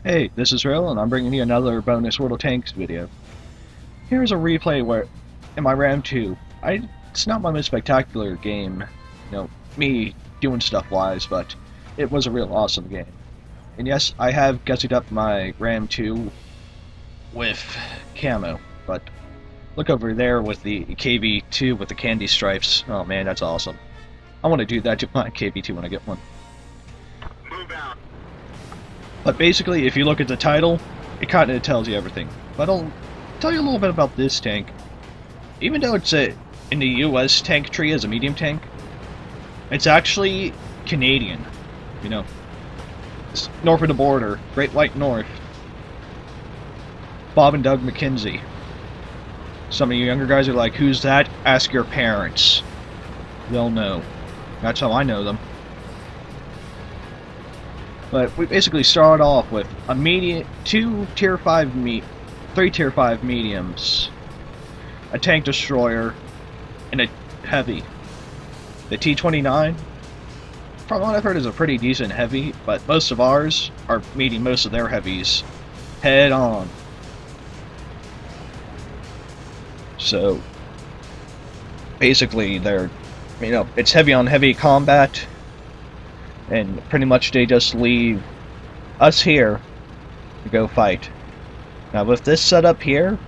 Hey, this is Real, and I'm bringing you another bonus World of Tanks video. Here's a replay where, in my Ram 2, it's not my most spectacular game, me doing stuff-wise, but it was a real awesome game. And yes, I have gussied up my Ram 2 with camo, but look over there with the KV2 with the candy stripes. Oh man, that's awesome. I want to do that to my KV2 when I get one. Move out. But basically, if you look at the title, it kind of tells you everything. But I'll tell you a little bit about this tank. Even though it's in the US tank tree as a medium tank, it's actually Canadian. It's north of the border, Great White North. Bob and Doug McKenzie. Some of you younger guys are like, who's that? Ask your parents. They'll know. That's how I know them. But we basically started off with a medium, three tier 5 mediums, a tank destroyer, and a heavy. The T-29, from what I've heard, is a pretty decent heavy, but most of ours are meeting most of their heavies head on. So basically, it's heavy on heavy combat. And pretty much they just leave us here to go fight. Now with this setup here,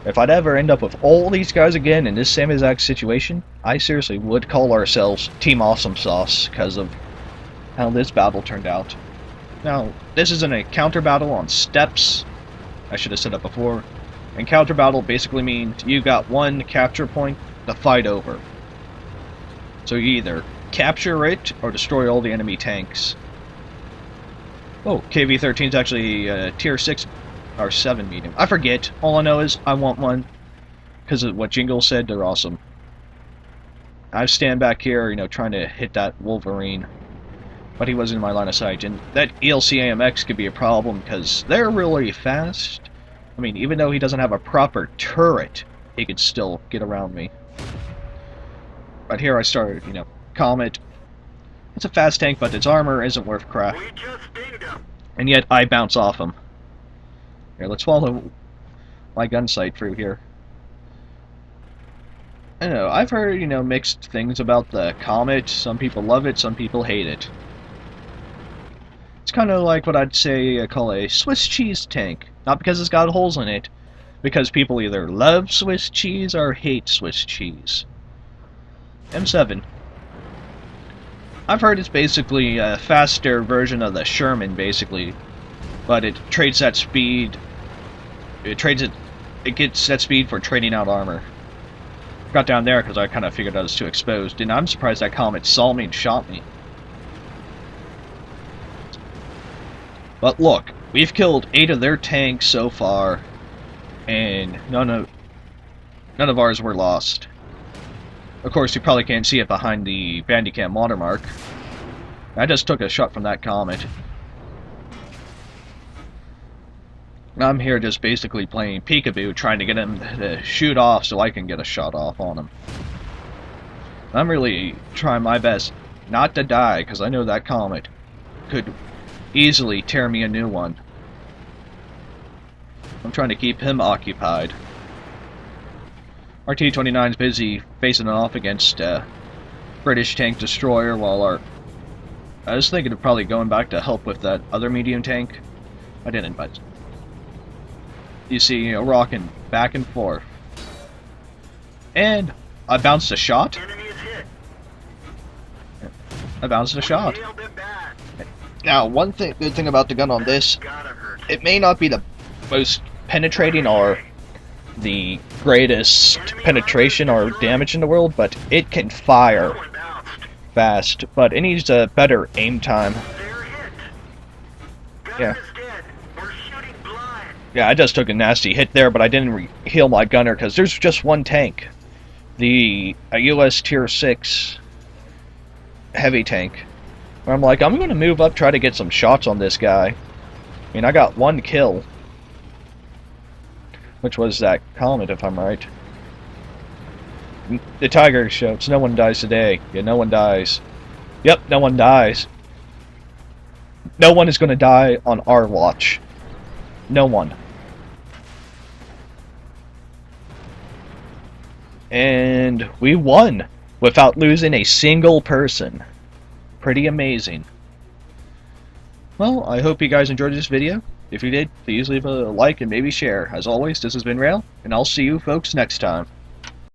if I'd ever end up with all these guys again in this same exact situation, I seriously would call ourselves Team Awesome Sauce because of how this battle turned out. Now, this isn't a counter battle on steps. I should have said that before. And counter battle basically means you got one capture point to fight over. So you either capture it or destroy all the enemy tanks. Oh, KV-13 is actually tier 6 or 7 medium. I forget. All I know is I want one because of what Jingle said. They're awesome. I stand back here, trying to hit that Wolverine, but he wasn't in my line of sight. And that ELC AMX could be a problem because they're really fast. I mean, even though he doesn't have a proper turret, he could still get around me. But here I started, Comet. It's a fast tank, but its armor isn't worth crap. We just dinged him. And yet I bounce off him. Here, let's follow my gun sight through here. I don't know, I've heard, mixed things about the Comet. Some people love it, some people hate it. It's kind of like what I'd say I call a Swiss cheese tank. Not because it's got holes in it, because people either love Swiss cheese or hate Swiss cheese. M7. I've heard it's basically a faster version of the Sherman, basically, but it trades that speed. It gets that speed for trading out armor. Got down there because I kind of figured I was too exposed, and I'm surprised that Comet saw me and shot me. But look, we've killed 8 of their tanks so far, and none of ours were lost. Of course, you probably can't see it behind the Bandicam watermark. I just took a shot from that Comet. I'm here just basically playing peekaboo, trying to get him to shoot off so I can get a shot off on him. I'm really trying my best not to die, because I know that Comet could easily tear me a new one. I'm trying to keep him occupied. Our T-29 is busy facing it off against British tank destroyer, while I was thinking of probably going back to help with that other medium tank. I didn't, but you see, rocking back and forth. And I bounced a shot. Enemy is hit. I bounced a shot. Nailed him back. Now, good thing about the gun on this, Gotta hurt. it may not be the most penetrating or the greatest penetration or damage in the world, but it can fire One bounced. fast, but it needs a better aim time. They're hit. Gunner Yeah. is dead. We're shooting blind. Yeah, I just took a nasty hit there, but I didn't heal my gunner because there's just one tank. A US tier 6 heavy tank. Where I'm like, I'm going to move up, try to get some shots on this guy. I mean, I got one kill, which was that Comet, if I'm right. The Tiger shouts, no one dies today. Yeah, no one dies. Yep, no one dies. No one is going to die on our watch. No one. And we won without losing a single person. Pretty amazing. Well, I hope you guys enjoyed this video. If you did, please leave a like and maybe share. As always, this has been Rail, and I'll see you folks next time.